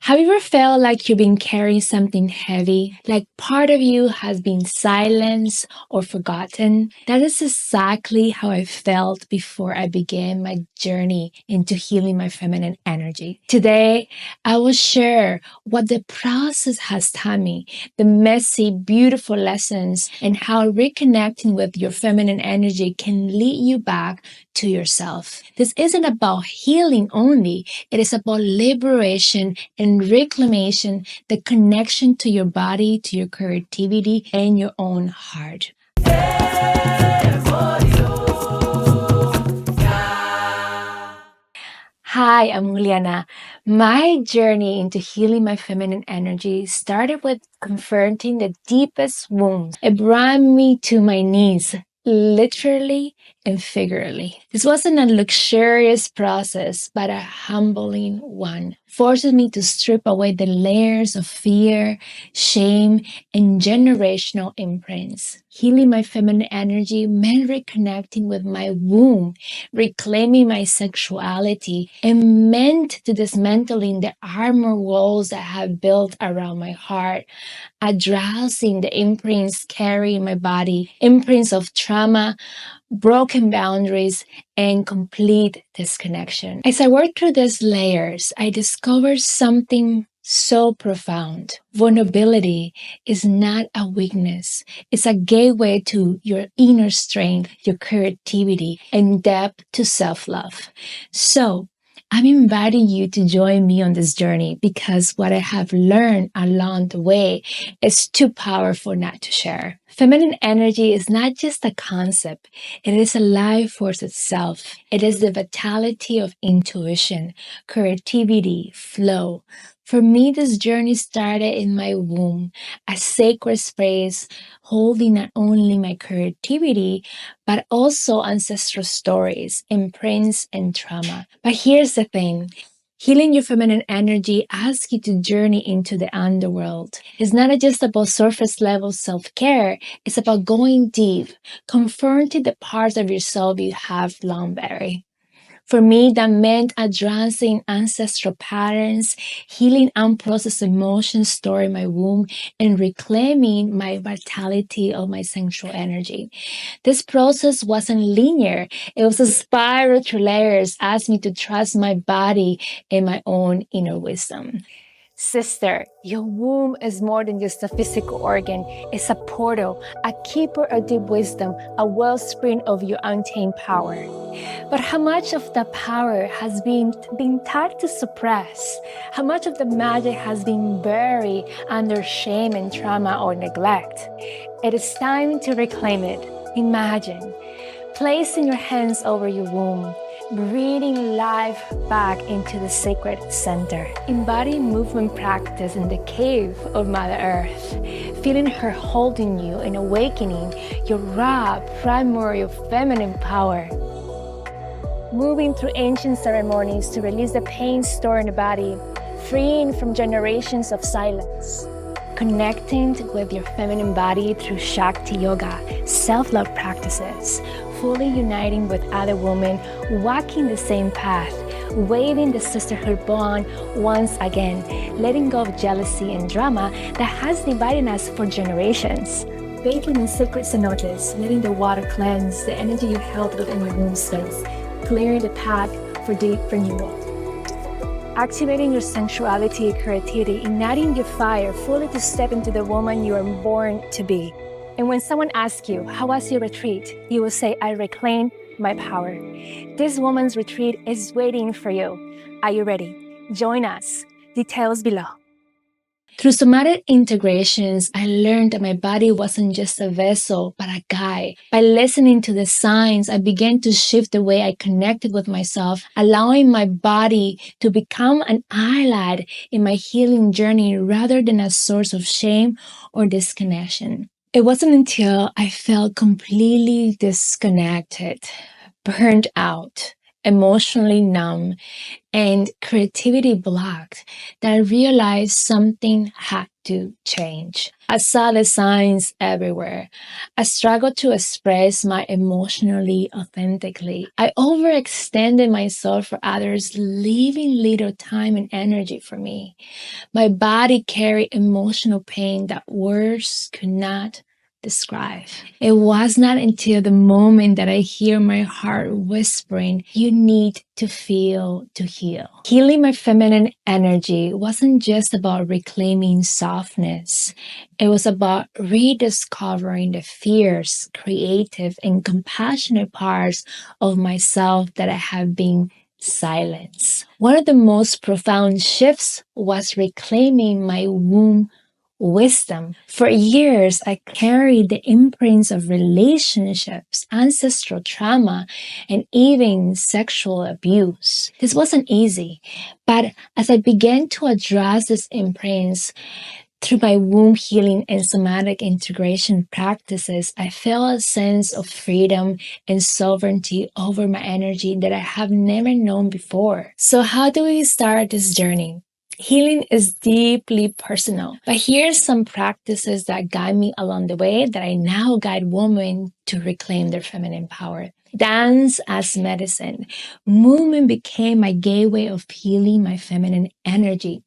Have you ever felt like you've been carrying something heavy? Like part of you has been silenced or forgotten? That is exactly how I felt before I began my journey into healing my feminine energy. Today, I will share what the process has taught me, the messy, beautiful lessons, and how reconnecting with your feminine energy can lead you back to yourself. This isn't about healing only, it is about liberation and reclamation, the connection to your body, to your creativity, and your own heart. Hi, I'm Juliana. My journey into healing my feminine energy started with confronting the deepest wounds. It brought me to my knees, literally and figuratively. This wasn't a luxurious process, but a humbling one, forcing me to strip away the layers of fear, shame, and generational imprints. Healing my feminine energy meant reconnecting with my womb, reclaiming my sexuality, and meant to dismantling the armor walls that have built around my heart, addressing the imprints carrying my body, imprints of trauma, broken boundaries, and complete disconnection. As I worked through these layers, I discovered something so profound. Vulnerability is not a weakness. It's a gateway to your inner strength, your creativity, and depth to self-love. So, I'm inviting you to join me on this journey because what I have learned along the way is too powerful not to share. Feminine energy is not just a concept, it is a life force itself. It is the vitality of intuition, creativity, flow. For me, this journey started in my womb, a sacred space holding not only my creativity, but also ancestral stories, imprints, and trauma. But here's the thing. Healing your feminine energy asks you to journey into the underworld. It's not just about surface level self-care. It's about going deep, confronting the parts of yourself you have long buried. For me, that meant addressing ancestral patterns, healing unprocessed emotions stored in my womb, and reclaiming my vitality of my sensual energy. This process wasn't linear. It was a spiral through layers, asked me to trust my body and my own inner wisdom. Sister, your womb is more than just a physical organ. It's a portal, a keeper of deep wisdom, a wellspring of your untamed power. But how much of that power has been taught to suppress? How much of the magic has been buried under shame and trauma or neglect? It is time to reclaim it. Imagine placing your hands over your womb, breathing life back into the sacred center. Embody movement practice in the cave of Mother Earth, feeling her holding you and awakening your raw, primordial feminine power. Moving through ancient ceremonies to release the pain stored in the body, freeing from generations of silence. Connecting with your feminine body through Shakti Yoga, self-love practices, fully uniting with other women, walking the same path, waving the sisterhood bond once again, letting go of jealousy and drama that has divided us for generations. Bathing in sacred cenotes, letting the water cleanse the energy you held within your womb space, clearing the path for deep renewal. Activating your sensuality and creativity, igniting your fire fully to step into the woman you are born to be. And when someone asks you, how was your retreat? You will say, I reclaimed my power. This woman's retreat is waiting for you. Are you ready? Join us. Details below. Through somatic integrations, I learned that my body wasn't just a vessel, but a guide. By listening to the signs, I began to shift the way I connected with myself, allowing my body to become an ally in my healing journey rather than a source of shame or disconnection. It wasn't until I felt completely disconnected, burned out, emotionally numb, and creativity blocked that I realized something had to change. I saw the signs everywhere. I struggled to express my emotionally authentically. I overextended myself for others, leaving little time and energy for me. My body carried emotional pain that words could not describe. It was not until the moment that I hear my heart whispering, "You need to feel to heal." Healing my feminine energy wasn't just about reclaiming softness. It was about rediscovering the fierce, creative, and compassionate parts of myself that I have been silenced. One of the most profound shifts was reclaiming my womb wisdom. For years, I carried the imprints of relationships, ancestral trauma, and even sexual abuse. This wasn't easy, but as I began to address these imprints, through my womb healing and somatic integration practices, I felt a sense of freedom and sovereignty over my energy that I have never known before. So, how do we start this journey? Healing is deeply personal, but here's some practices that guide me along the way that I now guide women to reclaim their feminine power. Dance as medicine. Movement became my gateway of healing my feminine energy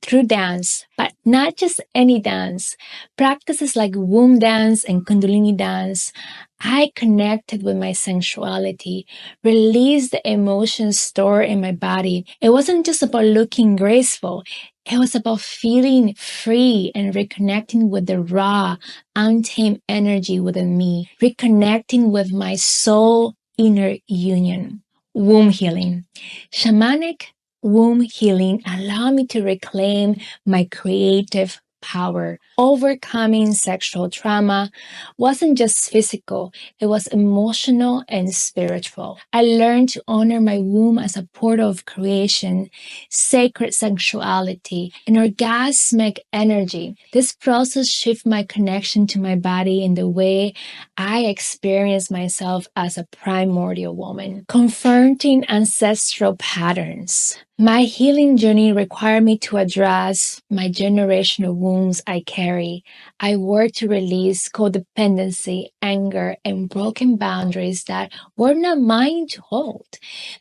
through dance, but not just any dance. Practices like womb dance and kundalini dance, I connected with my sensuality, released the emotions stored in my body. It wasn't just about looking graceful. It was about feeling free and reconnecting with the raw, untamed energy within me, reconnecting with my soul inner union. Womb healing. Shamanic womb healing allowed me to reclaim my creative power. Overcoming sexual trauma wasn't just physical, it was emotional and spiritual. I learned to honor my womb as a portal of creation, sacred sensuality, and orgasmic energy. This process shifted my connection to my body in the way I experience myself as a primordial woman. Confronting ancestral patterns. My healing journey required me to address my generational wounds I carry. I worked to release codependency, anger, and broken boundaries that were not mine to hold.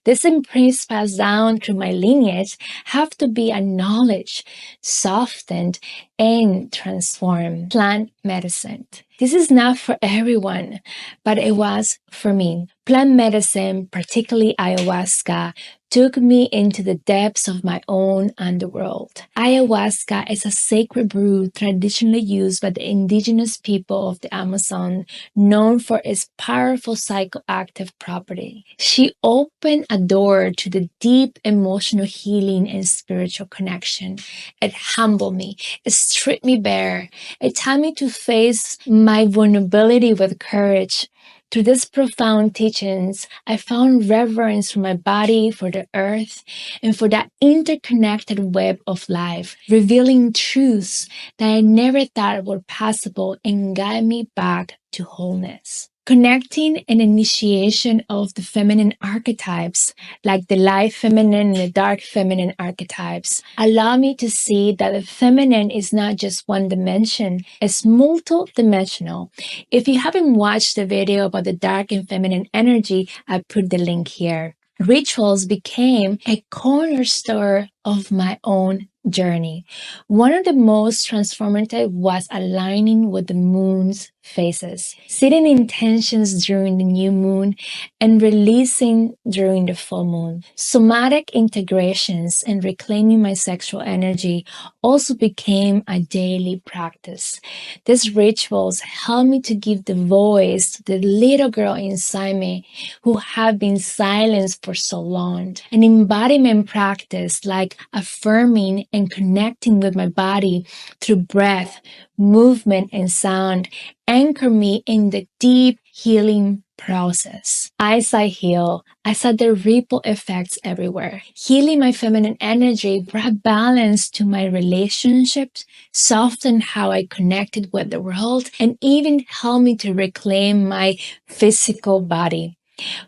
These imprints passed down through my lineage have to be acknowledged, softened, and transformed. Plant medicine. This is not for everyone, but it was for me. Plant medicine, particularly ayahuasca, took me into the depths of my own underworld. Ayahuasca is a sacred brew traditionally used by the indigenous people of the Amazon, known for its powerful psychoactive property. She opened a door to the deep emotional healing and spiritual connection. It humbled me. It stripped me bare. It taught me to face my vulnerability with courage. Through these profound teachings, I found reverence for my body, for the earth, and for that interconnected web of life, revealing truths that I never thought were possible and guide me back to wholeness. Connecting an initiation of the feminine archetypes, like the light feminine and the dark feminine archetypes, allow me to see that the feminine is not just one dimension, it's multidimensional. If you haven't watched the video about the dark and feminine energy, I put the link here. Rituals became a cornerstone of my own journey. One of the most transformative was aligning with the moon's phases, setting intentions during the new moon and releasing during the full moon. Somatic integrations and reclaiming my sexual energy also became a daily practice. These rituals helped me to give the voice to the little girl inside me who had been silenced for so long. An embodiment practice like affirming and connecting with my body through breath, movement, and sound anchor me in the deep healing process. As I heal, I saw the ripple effects everywhere. Healing my feminine energy brought balance to my relationships, softened how I connected with the world, and even helped me to reclaim my physical body.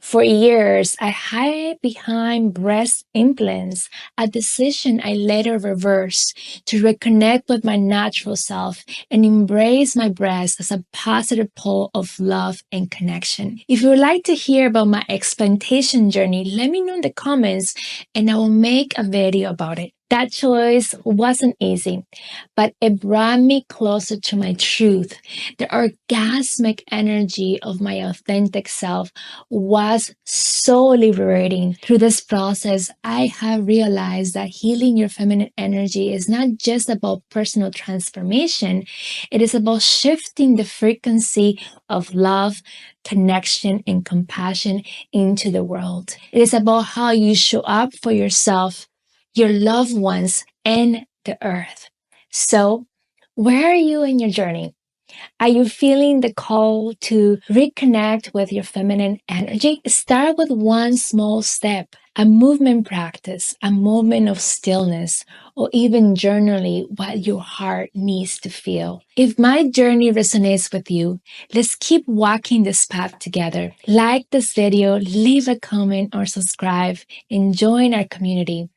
For years, I hid behind breast implants, a decision I later reversed to reconnect with my natural self and embrace my breast as a positive pole of love and connection. If you would like to hear about my explantation journey, let me know in the comments and I will make a video about it. That choice wasn't easy, but it brought me closer to my truth. The orgasmic energy of my authentic self was so liberating. Through this process, I have realized that healing your feminine energy is not just about personal transformation, it is about shifting the frequency of love, connection, and compassion into the world. It is about how you show up for yourself, your loved ones, and the earth. So, where are you in your journey? Are you feeling the call to reconnect with your feminine energy? Start with one small step, a movement practice, a moment of stillness, or even journaling what your heart needs to feel. If my journey resonates with you, let's keep walking this path together. Like this video, leave a comment or subscribe, and join our community.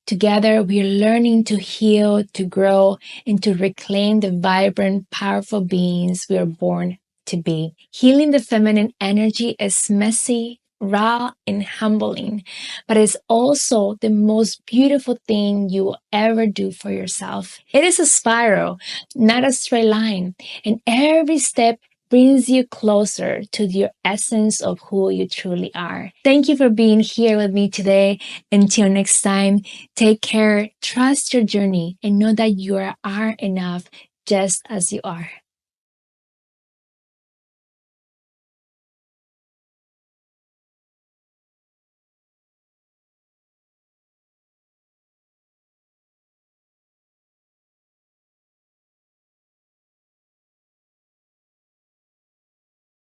Together, we are learning to heal, to grow, and to reclaim the vibrant, powerful beings we are born to be. Healing the feminine energy is messy, raw, and humbling, but it's also the most beautiful thing you will ever do for yourself. It is a spiral, not a straight line, and every step brings you closer to your essence of who you truly are. Thank you for being here with me today. Until next time, take care, trust your journey, and know that you are enough just as you are.